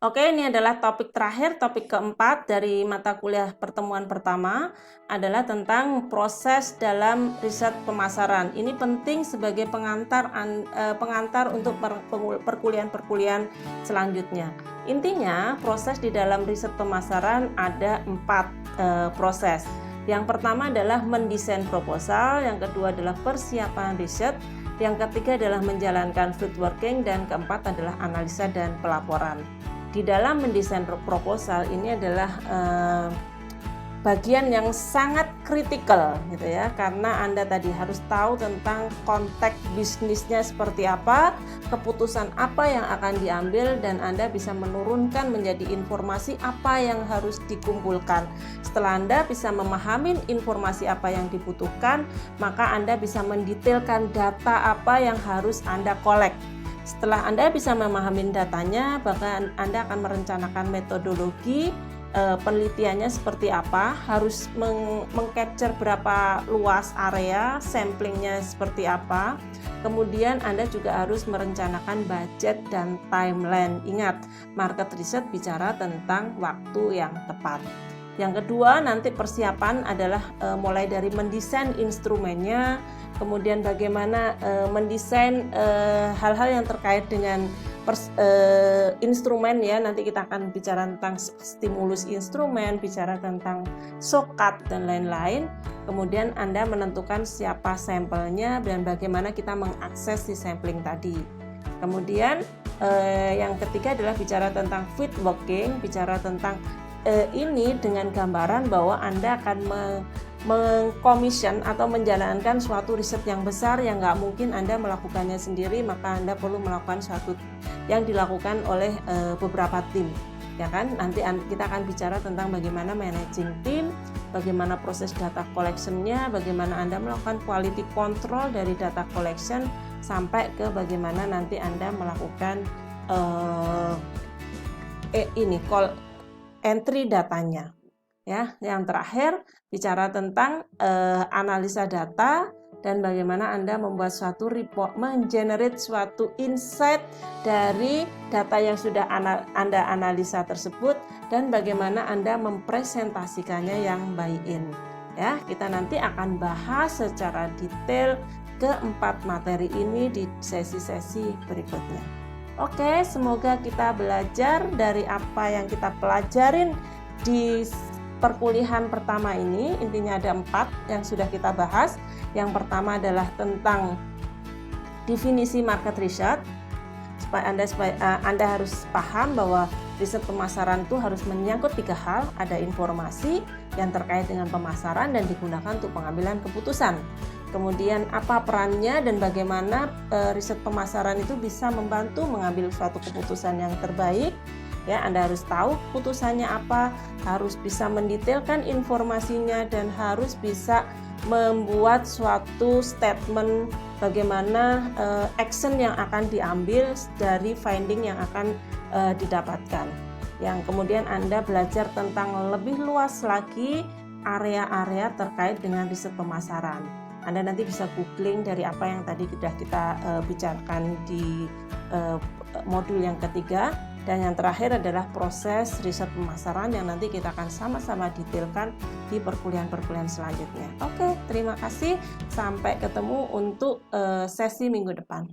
Oke, ini adalah topik terakhir, topik keempat dari mata kuliah pertemuan pertama adalah tentang proses dalam riset pemasaran. Ini penting sebagai pengantar untuk perkuliahan-perkuliahan selanjutnya. Intinya, proses di dalam riset pemasaran ada 4 proses. Yang pertama adalah mendesain proposal, yang kedua adalah persiapan riset, yang ketiga adalah menjalankan field working, dan keempat adalah analisa dan pelaporan. Di dalam mendesain proposal ini adalah bagian yang sangat kritikal gitu ya, karena Anda tadi harus tahu tentang konteks bisnisnya seperti apa, keputusan apa yang akan diambil, dan Anda bisa menurunkan menjadi informasi apa yang harus dikumpulkan. Setelah Anda bisa memahami informasi apa yang dibutuhkan, maka Anda bisa mendetailkan data apa yang harus Anda collect. Setelah Anda bisa memahami datanya, bahkan Anda akan merencanakan metodologi penelitiannya seperti apa, harus mengcapture berapa luas area, samplingnya seperti apa. Kemudian Anda juga harus merencanakan budget dan timeline. Ingat, market research bicara tentang waktu yang tepat. Yang kedua, nanti persiapan adalah mulai dari mendesain instrumennya, kemudian bagaimana mendesain hal-hal yang terkait dengan instrumen ya. Nanti kita akan bicara tentang stimulus instrumen, bicara tentang shortcut dan lain-lain. Kemudian Anda menentukan siapa sampelnya dan bagaimana kita mengakses si sampling tadi. Kemudian yang ketiga adalah bicara tentang field working, bicara tentang ini dengan gambaran bahwa Anda akan mengkomission atau menjalankan suatu riset yang besar yang nggak mungkin Anda melakukannya sendiri, maka Anda perlu melakukan suatu yang dilakukan oleh beberapa tim, ya kan? Nanti kita akan bicara tentang bagaimana managing tim, bagaimana proses data collection-nya, bagaimana Anda melakukan quality control dari data collection, sampai ke bagaimana nanti Anda melakukan entry datanya. Ya, yang terakhir bicara tentang analisa data dan bagaimana Anda membuat suatu report, mengenerate suatu insight dari data yang sudah Anda analisa tersebut, dan bagaimana Anda mempresentasikannya yang buy-in. Ya, kita nanti akan bahas secara detail keempat materi ini di sesi-sesi berikutnya. Oke, semoga kita belajar dari apa yang kita pelajarin di perkuliahan pertama ini. Intinya ada 4 yang sudah kita bahas. Yang pertama adalah tentang definisi market research. Supaya Anda harus paham bahwa riset pemasaran itu harus menyangkut 3 hal. Ada informasi yang terkait dengan pemasaran dan digunakan untuk pengambilan keputusan. Kemudian apa perannya dan bagaimana riset pemasaran itu bisa membantu mengambil suatu keputusan yang terbaik. Ya, Anda harus tahu keputusannya apa, harus bisa mendetailkan informasinya, dan harus bisa membuat suatu statement bagaimana action yang akan diambil dari finding yang akan didapatkan. Yang kemudian Anda belajar tentang lebih luas lagi area-area terkait dengan riset pemasaran. Anda nanti bisa googling dari apa yang tadi sudah kita bicarakan di modul yang ketiga. Dan yang terakhir adalah proses riset pemasaran yang nanti kita akan sama-sama detailkan di perkuliahan-perkuliahan selanjutnya. Oke, terima kasih. Sampai ketemu untuk sesi minggu depan.